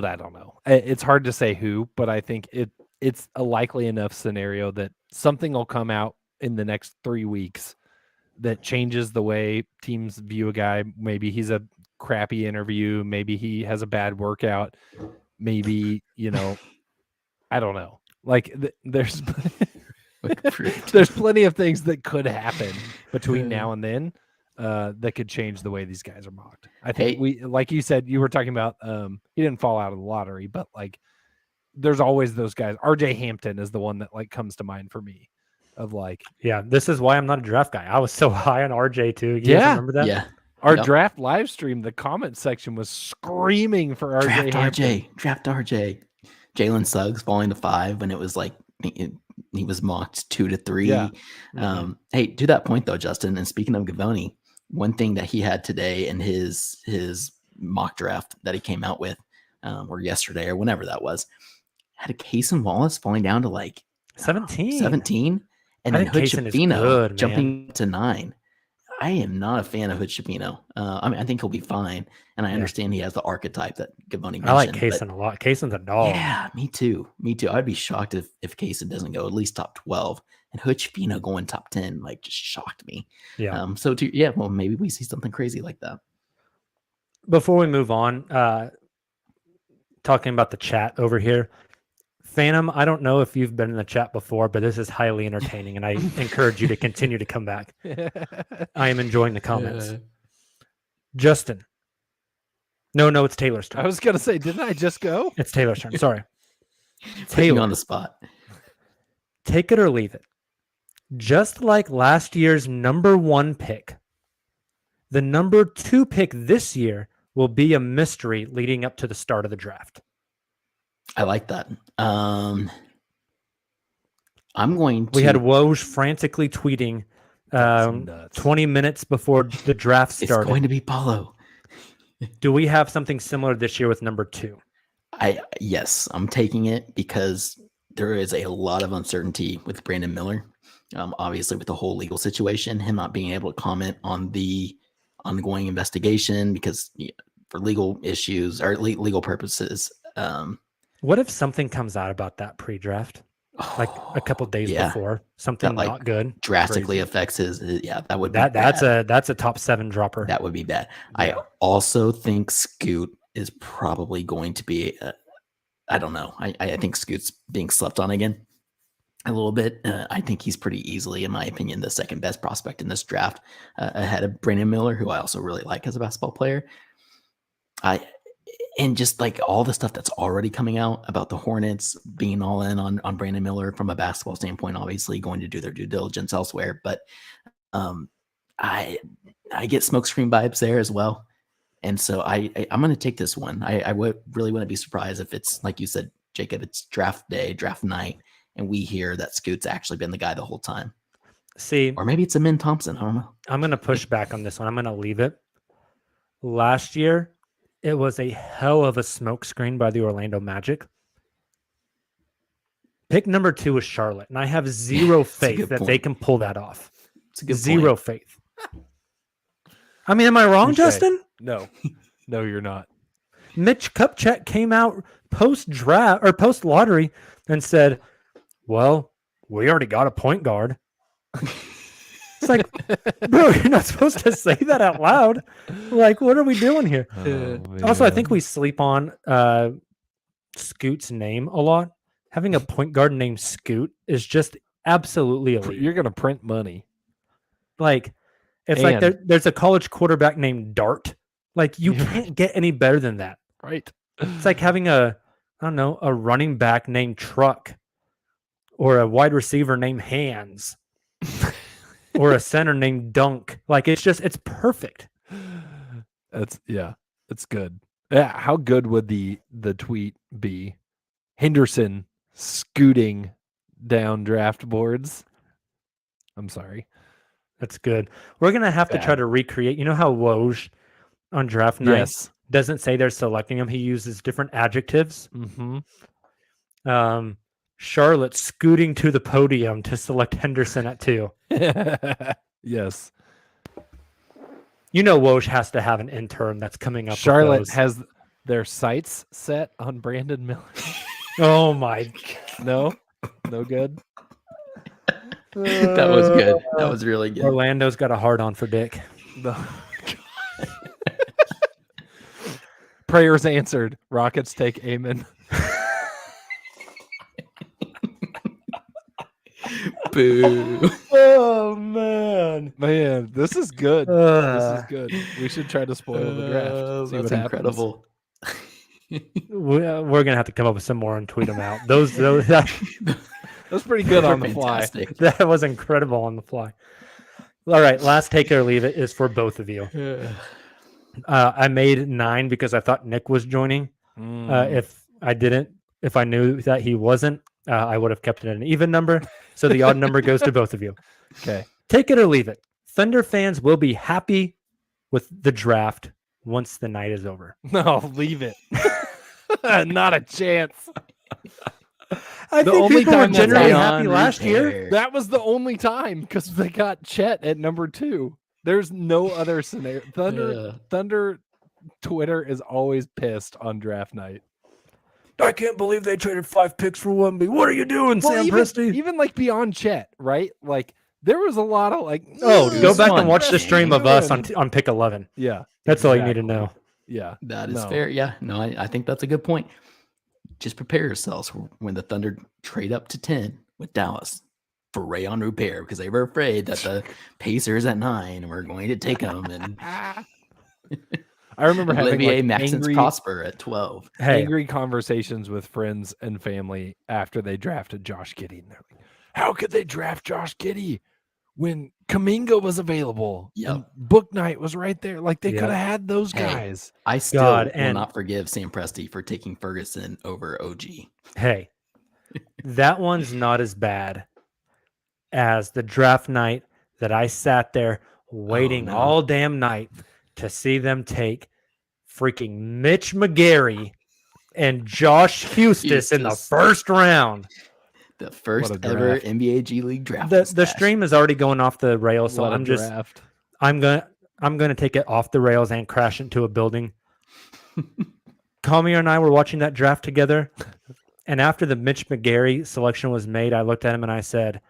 I don't know. It's hard to say who, but I think it's a likely enough scenario that something will come out in the next 3 weeks that changes the way teams view a guy. Maybe he's a crappy interview. Maybe he has a bad workout. Maybe, I don't know. Like there's There's plenty of things that could happen between now and then that could change the way these guys are mocked. I think like you said, you were talking about he didn't fall out of the lottery, but like there's always those guys. RJ Hampton is the one that like comes to mind for me of like, yeah, this is why I'm not a draft guy. I was so high on RJ too. You guys remember that? Yeah. Our draft live stream, the comment section was screaming for RJ Hampton. Draft RJ. Jalen Suggs falling to 5 when it was like he was mocked 2 to 3. Yeah. Hey, to that point though, Justin, and speaking of Gavoni, one thing that he had today in his mock draft that he came out with, or yesterday or whenever that was, had a Kaysen Wallace falling down to like 17, and I then think Hood Kaysen is Schifino good, jumping to 9. I am not a fan of Hood Schifino. I mean, I think he'll be fine, and I understand he has the archetype that Gavoni mentioned. I like Kaysen a lot. Kaysen's a dog. Yeah, me too. I'd be shocked if Kaysen doesn't go at least top 12, and Hood Schifino going top 10 like just shocked me. Yeah. Well, maybe we see something crazy like that. Before we move on, talking about the chat over here, Phantom, I don't know if you've been in the chat before, but this is highly entertaining, and I encourage you to continue to come back. I am enjoying the comments. Justin. No, it's Taylor's turn. I was going to say, didn't I just go? It's Taylor's turn. Sorry. Taylor on the spot. Take it or leave it. Just like last year's number 1 pick, the number 2 pick this year will be a mystery leading up to the start of the draft. I like that. I'm going to. We had Woj frantically tweeting 20 minutes before the draft started. It's going to be Paulo. Do we have something similar this year with number 2? Yes, I'm taking it because there is a lot of uncertainty with Brandon Miller. Obviously, with the whole legal situation, him not being able to comment on the ongoing investigation because for legal issues or legal purposes. What if something comes out about that pre-draft, like a couple days before, something that, like, not good, drastically affects his? That would be that's a top 7 dropper. That would be bad. Yeah. I also think Scoot is probably going to be. I don't know. I think Scoot's being slept on again a little bit. I think he's pretty easily, in my opinion, the second best prospect in this draft, ahead of Brandon Miller, who I also really like as a basketball player. And just like all the stuff that's already coming out about the Hornets being all in on Brandon Miller from a basketball standpoint, obviously going to do their due diligence elsewhere. But I get smokescreen vibes there as well. And so I'm going to take this one. I really wouldn't be surprised if it's, like you said, Jacob, it's draft day, draft night, and we hear that Scoot's actually been the guy the whole time. See, or maybe it's Amin Thompson. I don't know. I'm going to push back on this one. I'm going to leave it. Last year, it was a hell of a smokescreen by the Orlando Magic. Pick number 2 was Charlotte, and I have zero faith that they can pull that off. It's a good zero point. faith. I mean, am I wrong, Justin? No, you're not. Mitch Kupchak came out post-draft or post-lottery and said, well, we already got a point guard. It's like, bro, you're not supposed to say that out loud. Like, what are we doing here? Also, I think we sleep on Scoot's name a lot. Having a point guard named Scoot is just absolutely elite. You're going to print money. Like, it's like there's a college quarterback named Dart. Like, you can't get any better than that. Right. It's like having a running back named Truck or a wide receiver named Hands. Or a center named Dunk. Like, it's perfect. It's good. Yeah. How good would the tweet be? Henderson scooting down draft boards. I'm sorry. That's good. We're going to have to try to recreate. You know how Woj on draft night doesn't say they're selecting him. He uses different adjectives. Mm-hmm. Charlotte scooting to the podium to select Henderson at 2. Yes. You know Woj has to have an intern that's coming up. Charlotte has their sights set on Brandon Miller. Oh my God. No good. That was good. That was really good. Orlando's got a hard on for Dick. No. Prayers answered. Rockets take Amen. Boo. Oh man. Man, this is good. This is good. We should try to spoil the draft. See That's what incredible. We're gonna have to come up with some more and tweet them out. Those That's pretty good They're on the fly. fantastic. that was incredible on the fly. All right, last take it or leave it is for both of you. I made 9 because I thought Nick was joining. If I knew that he wasn't, I would have kept it an even number. So the odd number goes to both of you. Okay. Take it or leave it. Thunder fans will be happy with the draft once the night is over. No, leave it. Not a chance. I The think only people were time that's generally beyond happy last year. repair. That was the only time because they got Chet at number 2. There's no other scenario. Thunder Twitter is always pissed on draft night. I can't believe they traded 5 picks for 1B. What are you doing, Sam Presti? Even like beyond Chet, right? Like there was a lot of like. Oh, It go was back fun. and watch the stream of us on Doing. pick 11. Yeah, That's all you need to exactly. know. Yeah, That is No. fair. Yeah. No, I think that's a good point. Just prepare yourselves for when the Thunder trade up to 10 with Dallas for Rayon Repair because they were afraid that the Pacers at 9 were going to take them and I remember having Olivier like, Maxence angry, Prosper at 12. Hey, angry conversations with friends and family after they drafted Josh Giddey. And they're like, "How could they draft Josh Giddey when Kuminga was available? Yep. And Book Night was right there. Like they Yep. could have had those Hey. guys." I still God, will and- not forgive Sam Presti for taking Ferguson over OG. hey, that one's not as bad as the draft night that I sat there waiting no. all damn night to see them take freaking Mitch McGarry and Josh Hustis in the Hustis. first round. The first a ever draft. NBA G League draft. The mustache. stream is already going off the rails, so What a I'm draft. gonna take it off the rails and crash into a building. Kamiya and I were watching that draft together, and after the Mitch McGarry selection was made, I looked at him and I said,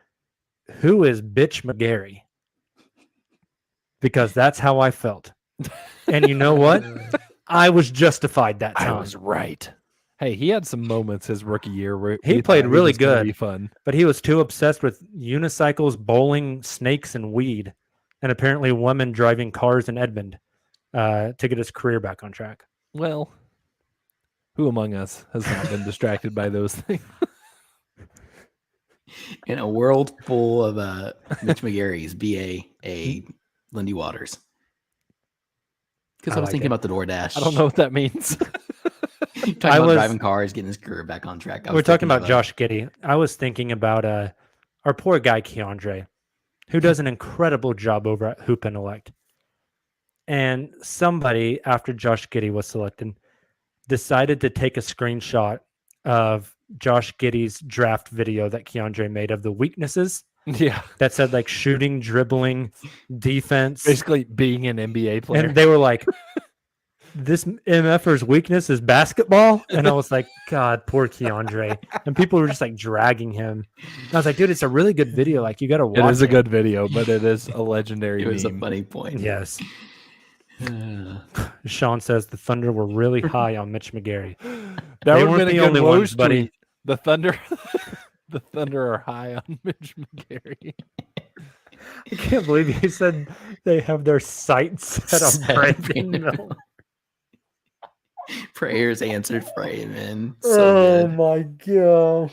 "Who is Bitch McGarry?" Because that's how I felt. And you know what? I was justified that I time. was right. Hey, he had some moments his rookie year where He we played thought really was gonna good. Be fun. But he was too obsessed with unicycles, bowling, snakes, and weed, and apparently women driving cars in Edmond to get his career back on track. Well, who among us has not been distracted by those things? In a world full of Mitch McGarry's, BA, Lindy Waters. Because I I was like thinking it. about the DoorDash. I don't know what that means. Talking I about was- driving cars, getting his career back on track. I We're was talking thinking about Josh Giddey. I was thinking about our poor guy Keandre, who does an incredible job over at Hoop and Elect. And somebody after Josh Giddey was selected decided to take a screenshot of Josh Giddey's draft video that Keandre made of the weaknesses Yeah, that said like shooting, dribbling, defense. basically being an NBA player. And they were like, this MFer's weakness is basketball. And I was like, God, poor Keandre. And people were just like dragging him. And I was like, dude, it's a really good video. Like, you got to watch It is a good video, but it is a legendary It was a meme. funny point. Yes. Sean says the Thunder were really high on Mitch McGarry. That They would have weren't been a the good only ones, Woj buddy. tweet. The Thunder, the Thunder are high on Mitch McGarry. I can't believe you said they have their sights set on Set Brandon Brandon Miller. Prayers answered for him, man. So Oh good. my gosh.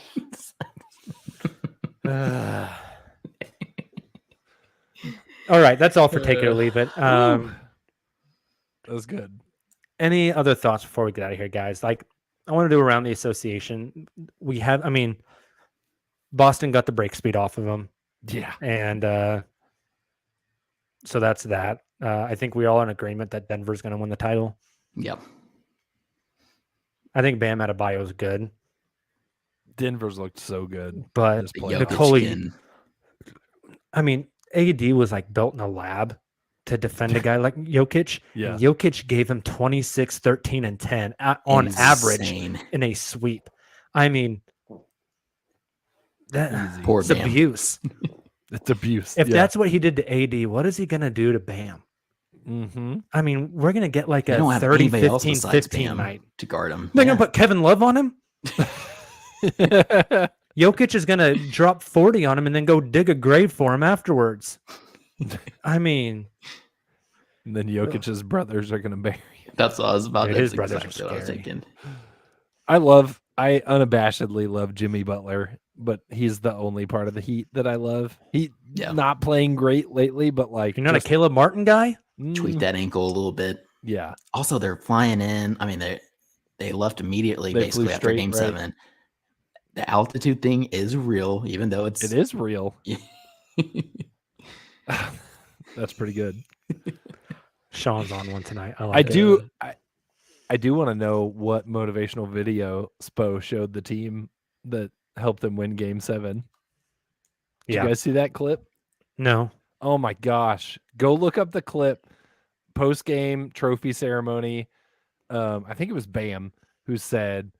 All right, that's all for take it or leave it. That was good. Any other thoughts before we get out of here, guys? Like, I want to do around the association. We have, I mean, Boston got the break speed off of them, Yeah. and so that's that. I think we all are in agreement that Denver's going to win the title. Yep. I think Bam Adebayo is good, Denver's looked so good. but This The play. Jokic Nicole, skin. I mean, AD was like built in a lab to defend a guy like Jokic. Yeah. And Jokic gave him 26, 13, and 10 on average Insane. in a sweep. I mean, that Easy. Poor it's Bam. abuse. It's abuse. If that's what he did to AD, what is he going to do to Bam? Mm-hmm. I mean, we're going to get like They a don't have 30, anybody else 15, besides 15 Bam night. to guard him. They're Yeah. going to put Kevin Love on him? Jokic is going to drop 40 on him and then go dig a grave for him afterwards. I mean, And then Jokic's brothers are going to bury him. That's what I was about. Dude, That's his brothers are exactly what I was scary. thinking. I unabashedly love Jimmy Butler, but he's the only part of the Heat that I love. He not playing great lately, but like you're not a Caleb Martin guy? Tweak that ankle a little bit. Yeah. Also, they're flying in. I mean, they left immediately They basically flew after straight, Game right? 7. The altitude thing is real, even though It is real. That's pretty good. Sean's on one tonight. I do want to know what motivational video Spo showed the team that helped them win Game 7. Did you guys see that clip? No. Oh my gosh. Go look up the clip. Post-game trophy ceremony. I think it was Bam who said,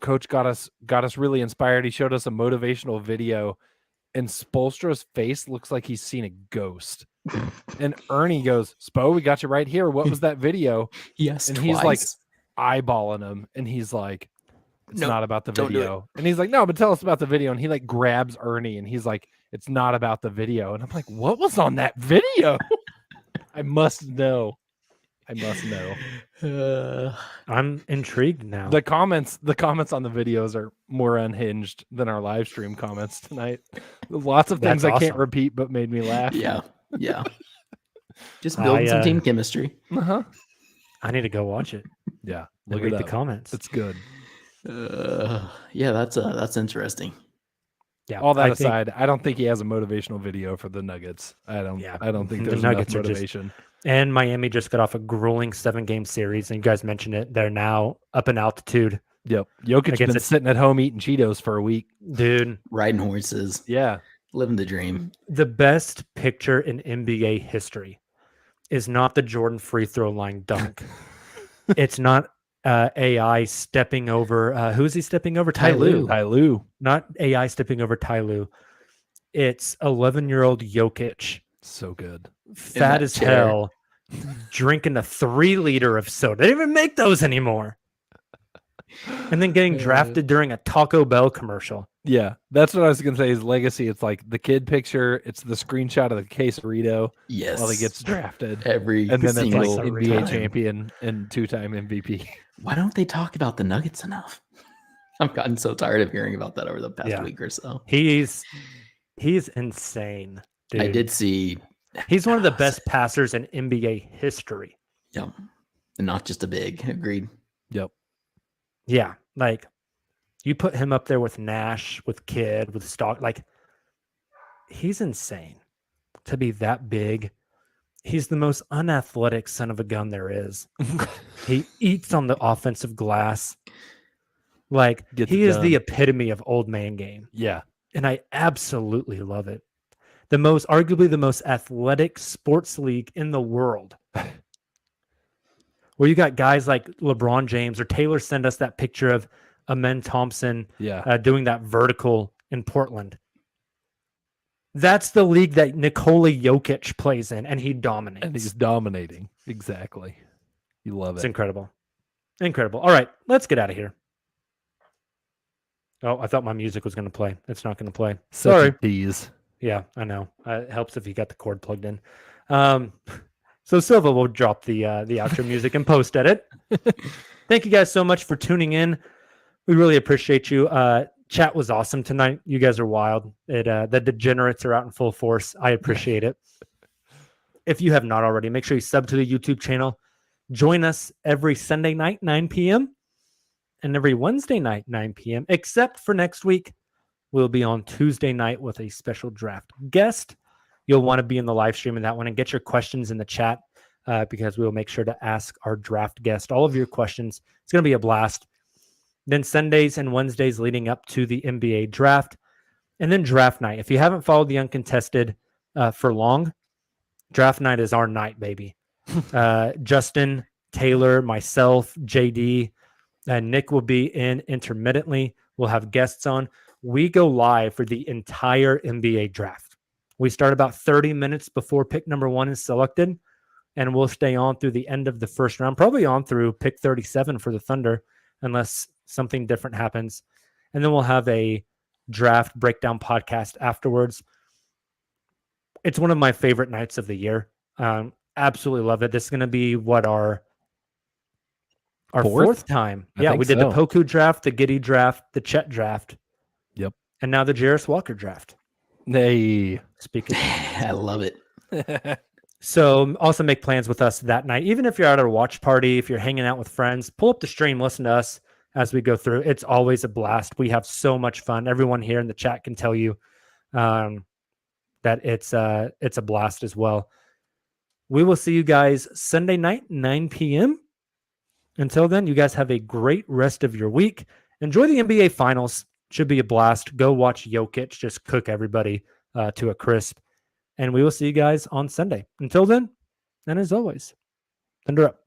Coach got us really inspired. He showed us a motivational video, and Spoelstra's face looks like he's seen a ghost. And Ernie goes, Spo, we got you right here. What was that video? Yes, and twice. he's like eyeballing him, and he's like, it's not about the don't do video. And he's like, no, but tell us about the video. And he like grabs Ernie, and he's like, it's not about the video. And I'm like, what was on that video? I must know. I'm intrigued now. The comments on the videos are more unhinged than our live stream comments tonight. Lots of things That's I can't awesome. repeat, but made me laugh. Yeah. Just building some team chemistry. Uh-huh. I need to go watch it. Yeah. Look Look read at the comments. It's good. Yeah, that's interesting. Yeah. All that I think aside, I don't think he has a motivational video for the Nuggets. I don't think The there's Nuggets enough are just- motivation. And Miami just got off a grueling 7-game series, and you guys mentioned it. They're now up in altitude. Yep. Jokic's Against been a- sitting at home eating Cheetos for a week. Dude, Riding horses, Yeah. living the dream. the best picture in NBA history is not the Jordan free throw line dunk. It's not AI stepping over. Who is he stepping over? Ty Lue. Tyloo. Not AI stepping over Ty Lue. It's 11-year-old Jokic, So good. fat that as chair. hell, drinking a 3-liter of soda. They don't even make those anymore. And then getting drafted during a Taco Bell commercial. Yeah, that's what I was gonna say. His legacy. It's like the kid picture. It's the screenshot of the quesarito Yes. while he gets drafted, every and then it's like single NBA time. champion and 2-time MVP. Why don't they talk about the Nuggets enough? I've gotten so tired of hearing about that over the past Yeah. week or so. He's insane. Dude. I did see, He's one of the best passers in NBA history. yeah, not just a big. Agreed. Yep. Yeah, like you put him up there with Nash, with Kidd, with Stock. Like he's insane to be that big. He's the most unathletic son of a gun there is. He eats on the offensive glass. Like Gets he it is the done. epitome of old man game. Yeah. And I absolutely love it. Arguably the most athletic sports league in the world. Where you got guys like LeBron James or Tayler send us that picture of Amen Thompson Yeah. doing that vertical in Portland. That's the league that Nikola Jokic plays in, and he dominates. And he's dominating. Exactly. You love It's it. incredible. Incredible. All right, let's get out of here. Oh, I thought my music was going to play. It's not going to play. Such Sorry. a tease. Yeah, I know. It helps if you got the cord plugged in. So Silva will drop the outro music and post edit. Thank you guys so much for tuning in. We really appreciate you. Chat was awesome tonight. You guys are wild. The degenerates are out in full force. I appreciate it. If you have not already, make sure you sub to the YouTube channel. Join us every Sunday night, 9 p.m. and every Wednesday night, 9 p.m. Except for next week. We'll be on Tuesday night with a special draft guest. You'll want to be in the live stream in that one and get your questions in the chat because we'll make sure to ask our draft guest all of your questions. It's going to be a blast. Then Sundays and Wednesdays leading up to the NBA draft. And then draft night. If you haven't followed the Uncontested for long, draft night is our night, baby. Justin, Tayler, myself, JD, and Nick will be in intermittently. We'll have guests on. We go live for the entire NBA draft. We start about 30 minutes before pick number 1 is selected, and we'll stay on through the end of the first round, probably on through pick 37 for the Thunder, unless something different happens. And then we'll have a draft breakdown podcast afterwards. It's one of my favorite nights of the year. Absolutely love it. This is going to be what our fourth time. I think we did so. the Poku draft, the Giddey draft, the Chet draft. Yep. And now the Jarris Walker draft. Hey. Speaking. I love it. So also make plans with us that night. Even if you're at a watch party, if you're hanging out with friends, pull up the stream, listen to us as we go through. It's always a blast. We have so much fun. Everyone here in the chat can tell you that it's a blast as well. We will see you guys Sunday night, 9 p.m. Until then, you guys have a great rest of your week. Enjoy the NBA Finals. Should be a blast. Go watch Jokic just cook everybody to a crisp. And we will see you guys on Sunday. Until then, and as always, Thunder up.